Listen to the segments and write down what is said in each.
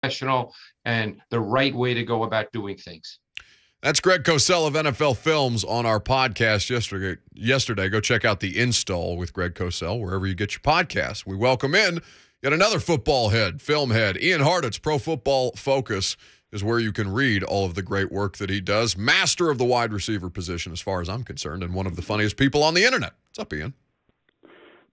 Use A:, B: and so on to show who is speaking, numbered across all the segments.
A: professional and the right way to go about doing things.
B: That's Greg Cosell of NFL Films on our podcast yesterday. Go check out The Install with Greg Cosell wherever you get your podcasts. We welcome in yet another football head, film head. Ian Hartitz, Pro Football Focus, is where you can read all of the great work that he does. Master of the wide receiver position, as far as I'm concerned, and one of the funniest people on the internet. What's up, Ian?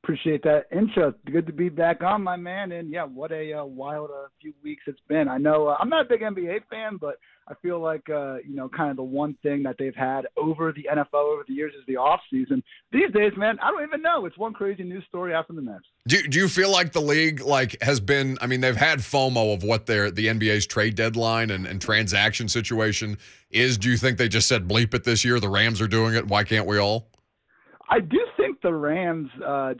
C: Appreciate that intro. Good to be back on, my man. And, yeah, what a wild few weeks it's been. I know I'm not a big NBA fan, but I feel like, kind of the one thing that they've had over the NFL over the years is the offseason. These days, man, I don't even know. It's one crazy news story after the next.
B: Do you feel like the league has been – I mean, they've had FOMO of what the NBA's trade deadline and transaction situation is. Do you think they just said bleep it this year? The Rams are doing it. Why can't we all?
C: I do think the Rams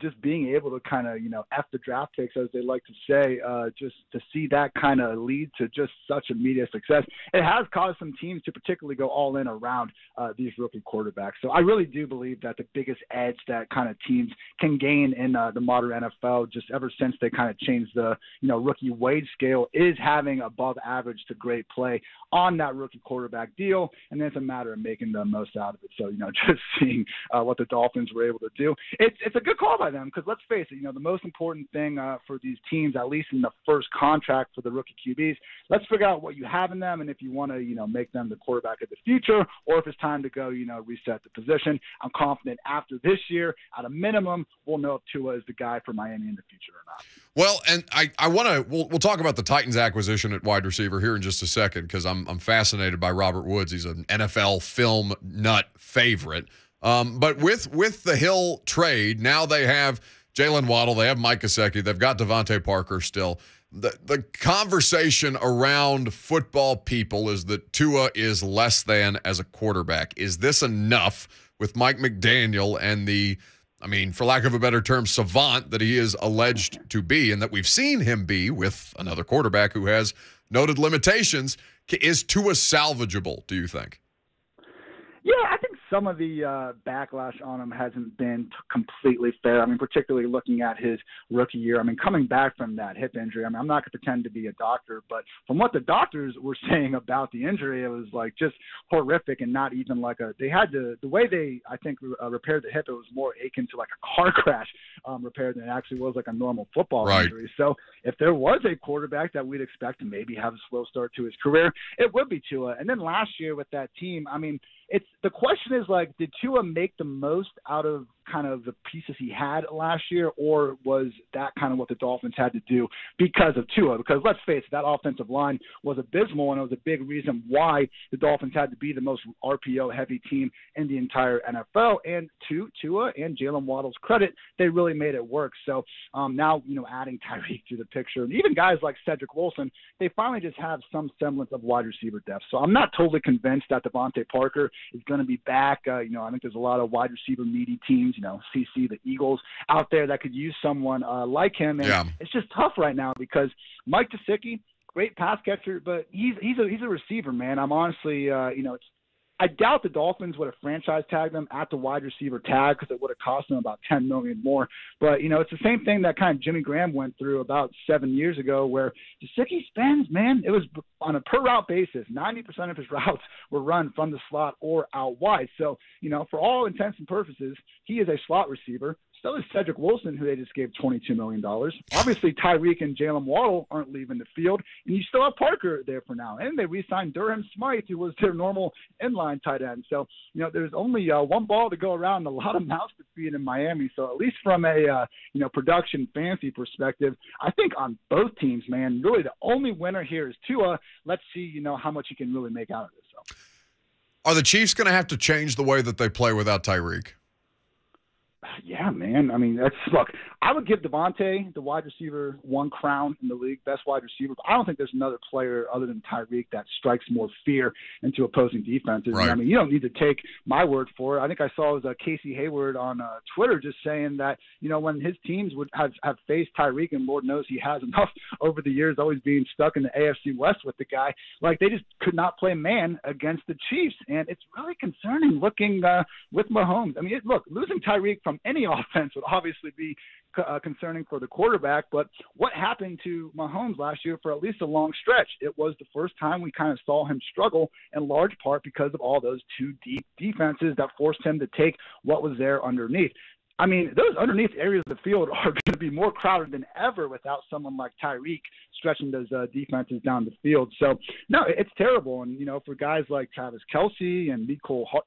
C: just being able to kind of, F the draft picks, as they like to say, just to see that kind of lead to just such immediate success. It has caused some teams to particularly go all in around these rookie quarterbacks. So I really do believe that the biggest edge that kind of teams can gain in the modern NFL, just ever since they kind of changed the, rookie wage scale, is having above average to great play on that rookie quarterback deal. And then it's a matter of making the most out of it. So, just seeing what the Dolphins were able to do. It's a good call by them because let's face it, the most important thing for these teams, at least in the first contract for the rookie QBs, let's figure out what you have in them and if you want to, make them the quarterback of the future or if it's time to go, reset the position. I'm confident after this year, at a minimum, we'll know if Tua is the guy for Miami in the future or not.
B: Well, and I want to we'll talk about the Titans acquisition at wide receiver here in just a second because I'm fascinated by Robert Woods. He's an NFL film nut favorite. But with the Hill trade, now they have Jalen Waddle, they have Mike Gesicki, they've got Devontae Parker still. The conversation around football people is that Tua is less than as a quarterback. Is this enough with Mike McDaniel and for lack of a better term, savant that he is alleged to be and that we've seen him be with another quarterback who has noted limitations? Is Tua salvageable, do you think?
C: Yeah, I think some of the backlash on him hasn't been completely fair. Particularly looking at his rookie year. Coming back from that hip injury, I'm not going to pretend to be a doctor, but from what the doctors were saying about the injury, it was just horrific and not even the way they, I think, repaired the hip, it was more akin to a car crash repair than it actually was a normal football injury. So if there was a quarterback that we'd expect to maybe have a slow start to his career, it would be Tua. And then last year with that team, the question is did Tua make the most out of kind of the pieces he had last year, or was that kind of what the Dolphins had to do because of Tua? Because let's face it, that offensive line was abysmal, and it was a big reason why the Dolphins had to be the most RPO-heavy team in the entire NFL. And to Tua and Jalen Waddle's credit, they really made it work. So now, adding Tyreek to the picture, and even guys like Cedric Wilson, they finally just have some semblance of wide receiver depth. So I'm not totally convinced that Devontae Parker is going to be back. I think there's a lot of wide receiver needy teams, CC, the Eagles out there that could use someone like him. And It's just tough right now because Mike Gesicki, great pass catcher, but he's a receiver, man. I'm honestly, I doubt the Dolphins would have franchise tagged them at the wide receiver tag because it would have cost them about $10 million more. But, it's the same thing that kind of Jimmy Graham went through about 7 years ago where Gesicki spends, man, it was on a per route basis. 90% of his routes were run from the slot or out wide. So, for all intents and purposes, he is a slot receiver. So is Cedric Wilson, who they just gave $22 million. Obviously, Tyreek and Jalen Waddle aren't leaving the field, and you still have Parker there for now. And they re-signed Durham Smythe, who was their normal inline tight end. So, there's only one ball to go around, and a lot of mouths to feed in Miami. So at least from a, production fantasy perspective, I think on both teams, man, really the only winner here is Tua. Let's see, how much he can really make out of this. So.
B: Are the Chiefs going to have to change the way that they play without Tyreek?
C: Yeah, man. Look, I would give Devontae, the wide receiver, one crown in the league, best wide receiver. But I don't think there's another player other than Tyreek that strikes more fear into opposing defenses.
B: Right.
C: And, you don't need to take my word for it. I think I saw it was Casey Hayward on Twitter just saying that, when his teams would have faced Tyreek, and Lord knows he has enough over the years, always being stuck in the AFC West with the guy, they just could not play man against the Chiefs. And it's really concerning looking with Mahomes. Look, losing Tyreek from any offense would obviously be concerning for the quarterback. But what happened to Mahomes last year for at least a long stretch? It was the first time we kind of saw him struggle, in large part because of all those two deep defenses that forced him to take what was there underneath. I mean, those underneath areas of the field are going to be more crowded than ever without someone like Tyreek stretching those defenses down the field. So, no, it's terrible. And, for guys like Travis Kelce and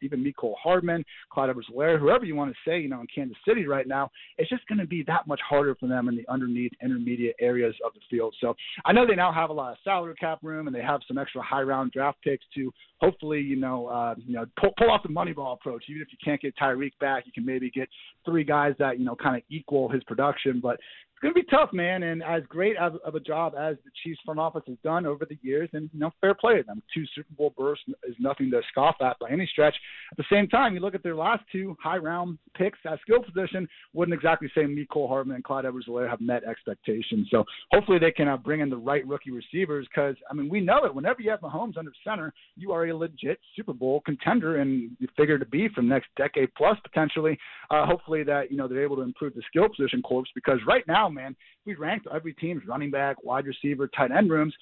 C: even Mecole Hardman, Clyde Edwards-Helaire, whoever you want to say, in Kansas City right now, it's just going to be that much harder for them in the underneath intermediate areas of the field. So I know they now have a lot of salary cap room, and they have some extra high-round draft picks to hopefully, pull off the Moneyball approach. Even if you can't get Tyreek back, you can maybe get three guys that, kind of equal his production. But it's going to be tough, man. And as great of a job as the Chiefs front office has done over the years, and, fair play to them. 2 Super Bowl bursts is nothing to scoff at by any stretch. At the same time, you look at their last 2 high-round picks at skill position, wouldn't exactly say Mecole Hardman and Clyde Edwards-Helaire have met expectations. So hopefully they can bring in the right rookie receivers because, we know it. Whenever you have Mahomes under center, you are a legit Super Bowl contender, and you figure to be for the next decade plus potentially. Hopefully that, they're able to improve the skill position corps because right now, man, we ranked every team's running back, wide receiver, tight end rooms.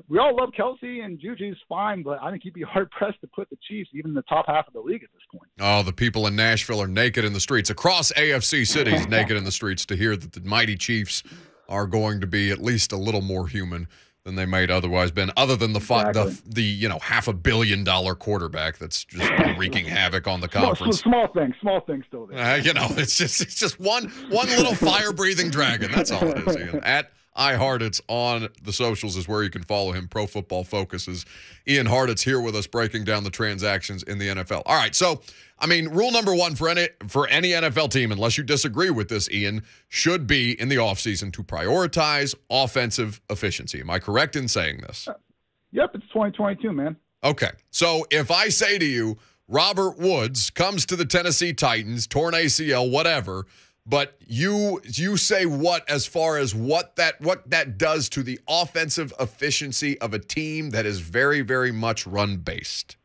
C: We all love Kelce and Juju's fine, but I think you'd be hard-pressed to put the Chiefs even in the top half of the league at this point.
B: Oh, the people in Nashville are naked in the streets. Across AFC cities, naked in the streets to hear that the mighty Chiefs are going to be at least a little more human than they might otherwise been, other than the $500 million quarterback that's just wreaking havoc on the conference.
C: Small thing still there.
B: It's just one little fire-breathing dragon. That's all it is, Ian. At Hartitz on the socials is where you can follow him. Pro Football Focus. Ian Hartitz here with us breaking down the transactions in the NFL. All right, so rule number 1 for any NFL team, unless you disagree with this, Ian, should be in the offseason to prioritize offensive efficiency. Am I correct in saying this?
C: Yep, it's 2022, man.
B: Okay, so if I say to you, Robert Woods comes to the Tennessee Titans, torn ACL, whatever, but you say what as far as what that does to the offensive efficiency of a team that is very, very much run-based?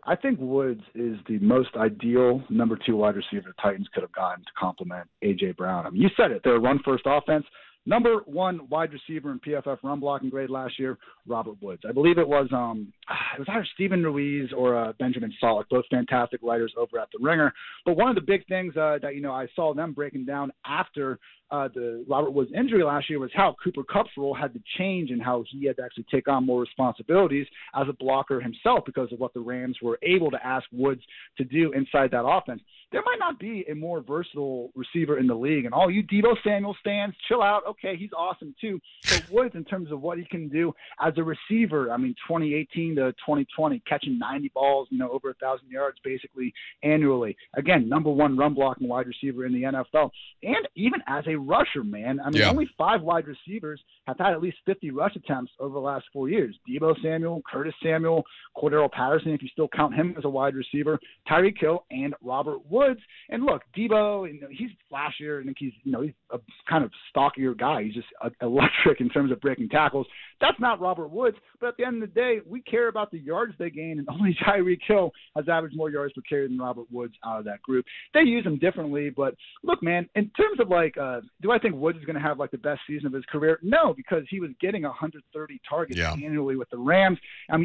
C: I think Woods is the most ideal number 2 wide receiver the Titans could have gotten to complement A.J. Brown. You said it. They're a run-first offense. Number 1 wide receiver in PFF run blocking grade last year, Robert Woods. I believe it was either Stephen Ruiz or Benjamin Solak, both fantastic writers over at The Ringer. But one of the big things that I saw them breaking down after the Robert Woods injury last year was how Cooper Kupp's role had to change and how he had to actually take on more responsibilities as a blocker himself because of what the Rams were able to ask Woods to do inside that offense. There might not be a more versatile receiver in the league. And all you Deebo Samuel stands, chill out. Okay, he's awesome too. But Woods, in terms of what he can do as a receiver, 2018 to 2020, catching 90 balls, over 1,000 yards basically annually. Again, number 1 run blocking wide receiver in the NFL. And even as a rusher, man. Only 5 wide receivers have had at least 50 rush attempts over the last 4 years. Deebo Samuel, Curtis Samuel, Cordero Patterson, if you still count him as a wide receiver, Tyreek Hill, and Robert Woods. And look, Deebo, he's flashier. I think he's a kind of stockier guy. He's just electric in terms of breaking tackles. That's not Robert Woods. But at the end of the day, we care about the yards they gain, and only Tyreek Hill has averaged more yards per carry than Robert Woods out of that group. They use him differently, but look, man, in terms of do I think Woods is going to have the best season of his career? No, because he was getting 130 targets annually with the Rams.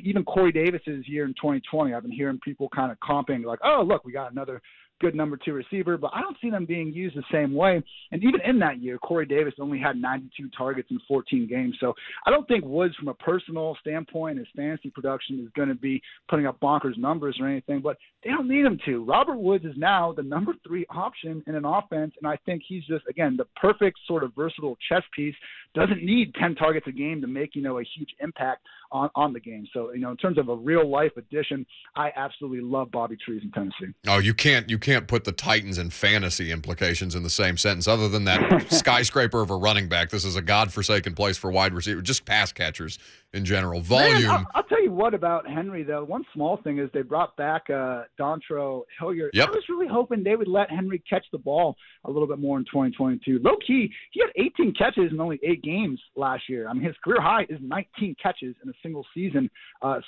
C: Even Corey Davis's year in 2020, I've been hearing people kind of comping oh, look, we got another good number 2 receiver, but I don't see them being used the same way. And even in that year, Corey Davis only had 92 targets in 14 games. So I don't think Woods, from a personal standpoint, his fantasy production is going to be putting up bonkers numbers or anything, but they don't need him to. Robert Woods is now the number 3 option in an offense, and I think he's just, again, the perfect sort of versatile chess piece. Doesn't need 10 targets a game to make, a huge impact on the game. So, in terms of a real-life addition, I absolutely love Bobby Trees in Tennessee.
B: Oh, you can't put the Titans and fantasy implications in the same sentence. Other than that skyscraper of a running back, this is a godforsaken place for wide receiver, just pass catchers in general. Volume.
C: Man, I'll tell you what about Henry, though. One small thing is they brought back Dontrell Hilliard.
B: Yep.
C: I was really hoping they would let Henry catch the ball a little bit more in 2022. Low-key, he had 18 catches in only 8 games last year. I mean, his career high is 19 catches in a single season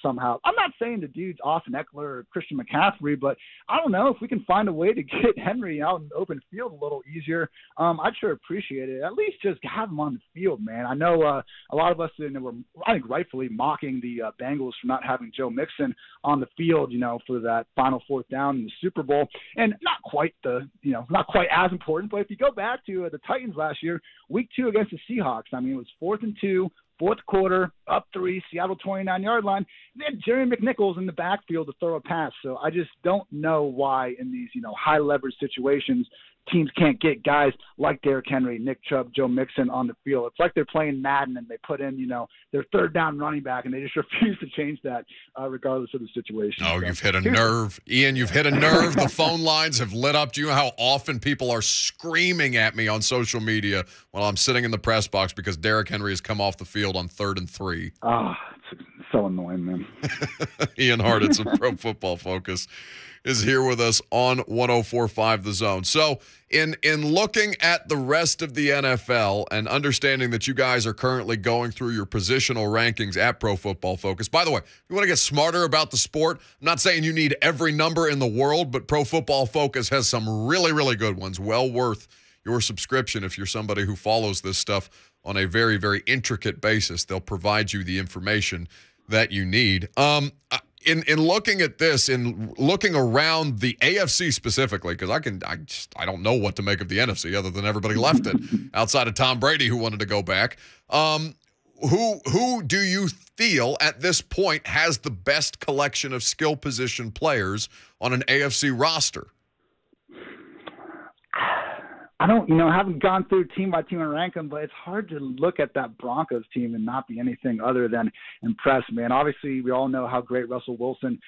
C: somehow. I'm not saying the dude's Austin Eckler or Christian McCaffrey, but I don't know if we can find a way to get Henry out in the open field a little easier. I'd sure appreciate it. At least just have him on the field, man. I know a lot of us were, I think, rightfully mocking the Bengals for not having Joe Mixon on the field, for that final 4th down in the Super Bowl. And not quite as important, but if you go back to the Titans last year, week 2 against the Seahawks, I mean, it was 4th and 2, 4th quarter, up 3, Seattle 29-yard line. They had Jerry McNichols in the backfield to throw a pass. So I just don't know why in these, high leverage situations, teams can't get guys like Derrick Henry, Nick Chubb, Joe Mixon on the field. It's like they're playing Madden and they put in, their 3rd down running back, and they just refuse to change that regardless of the situation.
B: Oh, so, you've hit a nerve. Ian, you've hit a nerve. The phone lines have lit up. Do you know how often people are screaming at me on social media while I'm sitting in the press box because Derrick Henry has come off the field on 3rd and 3?
C: It's so annoying, man.
B: Ian Hartitz of Pro Football Focus is here with us on 104.5 The Zone. So in looking at the rest of the NFL and understanding that you guys are currently going through your positional rankings at Pro Football Focus. By the way, if you want to get smarter about the sport, I'm not saying you need every number in the world, but Pro Football Focus has some really, really good ones. Well worth your subscription if you're somebody who follows this stuff on a very, very intricate basis. They'll provide you the information that you need. In looking at this, in looking around the AFC specifically, because I don't know what to make of the NFC other than everybody left it outside of Tom Brady who wanted to go back. Who do you feel at this point has the best collection of skill position players on an AFC roster?
C: I don't, I haven't gone through team by team and rank them, but it's hard to look at that Broncos team and not be anything other than impressed, man. Obviously, we all know how great Russell Wilson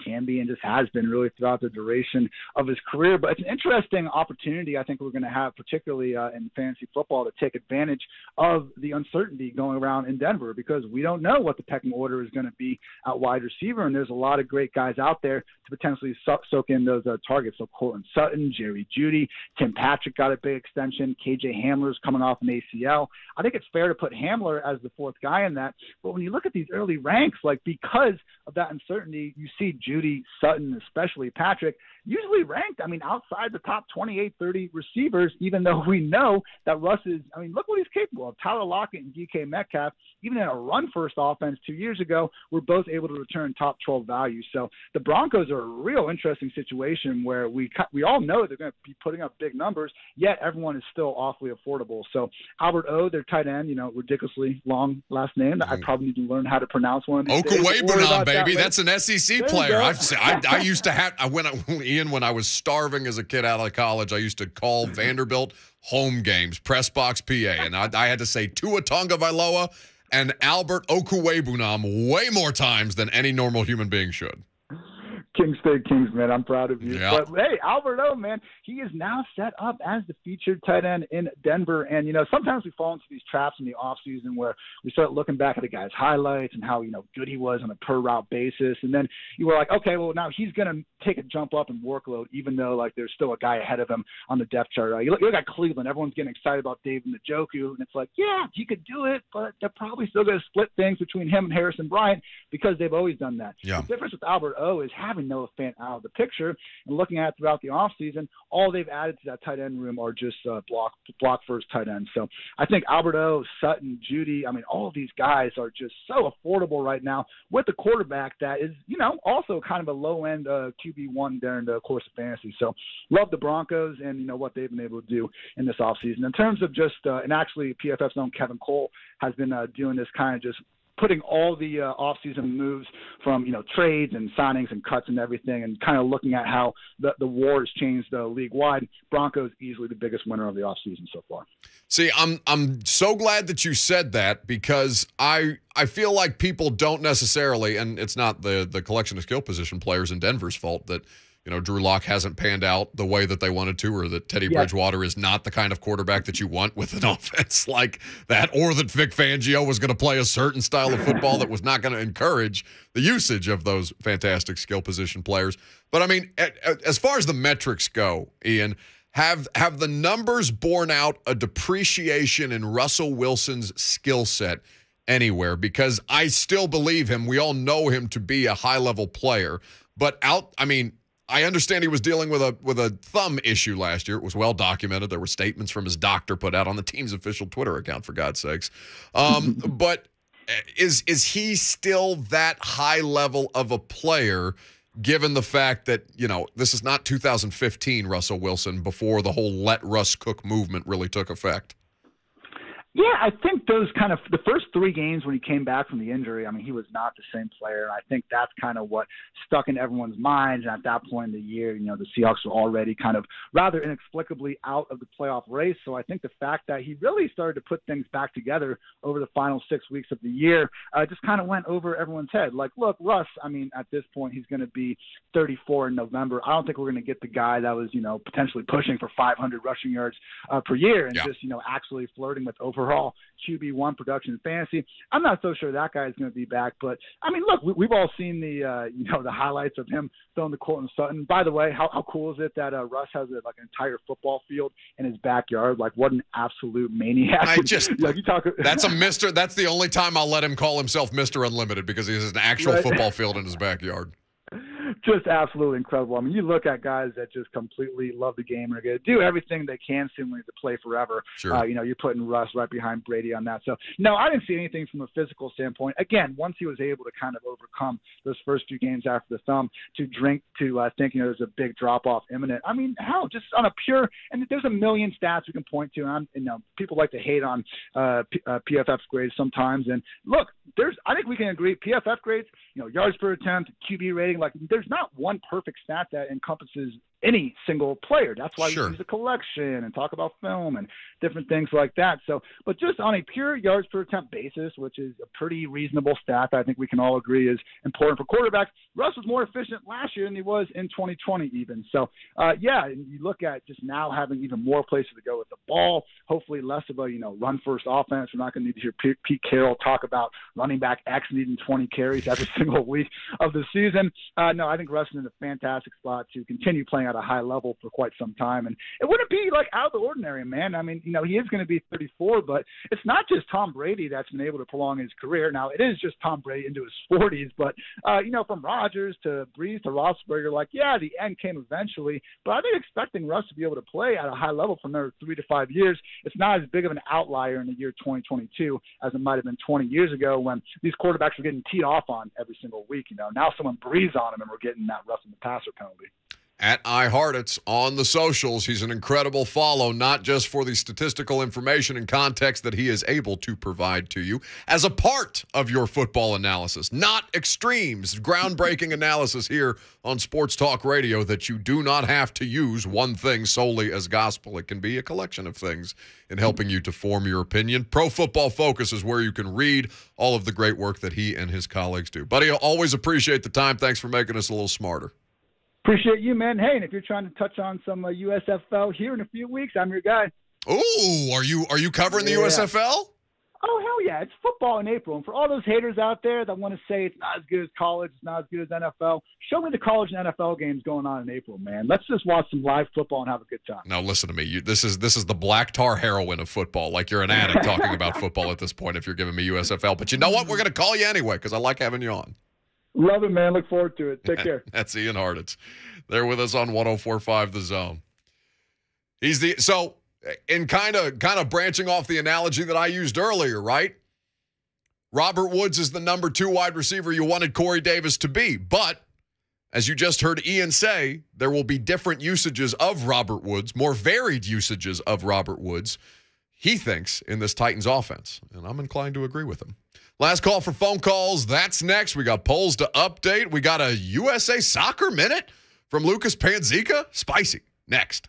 C: can be and just has been really throughout the duration of his career. But it's an interesting opportunity I think we're going to have, particularly in fantasy football, to take advantage of the uncertainty going around in Denver because we don't know what the pecking order is going to be at wide receiver, and there's a lot of great guys out there to potentially soak in those targets. So Cortland Sutton, Jerry Jeudy, Tim Patrick got a big extension. KJ Hamler's coming off an ACL. I think it's fair to put Hamler as the 4th guy in that. But when you look at these early ranks, because of that uncertainty, you see Jeudy, Sutton, especially Patrick, usually ranked, outside the top 28, 30 receivers, even though we know that Russ is, look what he's capable of. Tyler Lockett and DK Metcalf, even in a run-first offense 2 years ago, were both able to return top 12 value. So the Broncos are a real interesting situation where we all know they're going to be putting up big numbers, yet everyone is still awfully affordable. So Albert O, their tight end, ridiculously long last name. I probably need to learn how to pronounce one of these days.
B: Okuwebunom, baby. That's an SEC player. I used to have when I was starving as a kid out of college, I used to call Vanderbilt home games, press box PA, and I had to say Tua Tagovailoa and Albert Okuwebunom way more times than any normal human being should.
C: King State Kings, man. I'm proud of you.
B: Yeah.
C: But, hey, Albert O, man, he is now set up as the featured tight end in Denver. And, sometimes we fall into these traps in the offseason where we start looking back at the guy's highlights and how, good he was on a per-route basis. And then you were like, okay, well, now he's going to take a jump up in workload, even though, there's still a guy ahead of him on the depth chart. You look at Cleveland. Everyone's getting excited about David Njoku. And it's like, yeah, he could do it, but they're probably still going to split things between him and Harrison Bryant because they've always done that.
B: Yeah.
C: The difference with Albert O is having Noah Fant out of the picture and looking at it throughout the offseason, all they've added to that tight end room are just block first tight ends. So I think Albert O, Sutton, Jeudy, all of these guys are just so affordable right now with the quarterback that is, also kind of a low-end QB1 during the course of fantasy. So love the Broncos and, what they've been able to do in this offseason. In terms of just, and actually PFF's own Kevin Cole has been doing this kind of just putting all the offseason moves from, trades and signings and cuts and everything and kind of looking at how the war has changed league-wide. Broncos easily the biggest winner of the offseason so far.
B: See, I'm so glad that you said that because I feel like people don't necessarily, and it's not the collection of skill position players in Denver's fault that Drew Lock hasn't panned out the way that they wanted to, or that Teddy Bridgewater is not the kind of quarterback that you want with an offense like that, or that Vic Fangio was going to play a certain style of football that was not going to encourage the usage of those fantastic skill position players. But, I mean, as far as the metrics go, Ian, have the numbers borne out a depreciation in Russell Wilson's skill set anywhere? Because I still believe him. We all know him to be a high-level player. But I understand he was dealing with a thumb issue last year. It was well documented. There were statements from his doctor put out on the team's official Twitter account, for God's sakes. But is he still that high level of a player, given the fact that, this is not 2015 Russell Wilson before the whole let Russ cook movement really took effect?
C: Yeah, I think those kind of the first 3 games when he came back from the injury, he was not the same player. I think that's kind of what stuck in everyone's minds. And at that point in the year, the Seahawks were already kind of rather inexplicably out of the playoff race. So I think the fact that he really started to put things back together over the final 6 weeks of the year just kind of went over everyone's head. Like, look, Russ, at this point, he's going to be 34 in November. I don't think we're going to get the guy that was, potentially pushing for 500 rushing yards per year and just, actually flirting with overall QB1 production in fantasy. I'm not so sure that guy is going to be back, but look, we've all seen the the highlights of him throwing the Cortland Sutton. By the way, how cool is it that Russ has an entire football field in his backyard? Like, what an absolute maniac!
B: That's a Mister. That's the only time I'll let him call himself Mr. Unlimited, because he has an actual football field in his backyard.
C: Just absolutely incredible. You look at guys that just completely love the game and are going to do everything they can seemingly to play forever.
B: Sure.
C: You're putting Russ right behind Brady on that. So, no, I didn't see anything from a physical standpoint. Again, once he was able to kind of overcome those first few games after the thumb to thinking there's a big drop-off imminent. Just on a pure – and there's a million stats we can point to. And people like to hate on PFF's grades sometimes. And, look, I think we can agree PFF grades, yards per attempt, QB rating, there's not one perfect stat that encompasses any single player. That's why we use a collection and talk about film and different things like that. So, but just on a pure yards per attempt basis, which is a pretty reasonable stat that I think we can all agree is important for quarterbacks, Russ was more efficient last year than he was in 2020 even. So, and you look at just now having even more places to go with the ball, hopefully less of a, run-first offense. We're not going to need to hear Pete Carroll talk about running back X needing 20 carries every single week of the season. No, I think Russ is in a fantastic spot to continue playing at a high level for quite some time. And it wouldn't be out of the ordinary, man. He is going to be 34, but it's not just Tom Brady that's been able to prolong his career. Now, it is just Tom Brady into his 40s, but, from Rodgers to Breeze to Roethlisberger, the end came eventually. But I think expecting Russ to be able to play at a high level for another 3 to 5 years, it's not as big of an outlier in the year 2022 as it might have been 20 years ago when these quarterbacks were getting teed off on every single week. Now someone breathes on him and we're getting that roughing the passer penalty.
B: At Hartitz on the socials. He's an incredible follow, not just for the statistical information and context that he is able to provide to you as a part of your football analysis, not extremes, groundbreaking analysis here on Sports Talk Radio that you do not have to use one thing solely as gospel. It can be a collection of things in helping you to form your opinion. Pro Football Focus is where you can read all of the great work that he and his colleagues do. Buddy, I always appreciate the time. Thanks for making us a little smarter.
C: Appreciate you, man. Hey, and if you're trying to touch on some USFL here in a few weeks, I'm your guy.
B: Oh, are you covering the USFL?
C: Oh, hell yeah. It's football in April. And for all those haters out there that want to say it's not as good as college, it's not as good as NFL, show me the college and NFL games going on in April, man. Let's just watch some live football and have a good time.
B: Now, listen to me. This is the black tar heroin of football. Like you're an addict talking about football at this point if you're giving me USFL. But you know what? We're going to call you anyway because I like having you on.
C: Love it, man. Look forward to it. Take care.
B: That's Ian Hartitz. They're with us on 104.5 The Zone. So in kind of branching off the analogy that I used earlier, right? Robert Woods is the number 2 wide receiver you wanted Corey Davis to be. But as you just heard Ian say, there will be different usages of Robert Woods, more varied usages of Robert Woods, he thinks, in this Titans offense. And I'm inclined to agree with him. Last call for phone calls. That's next. We got polls to update. We got a USA Soccer Minute from Lucas Panzica. Spicy. Next.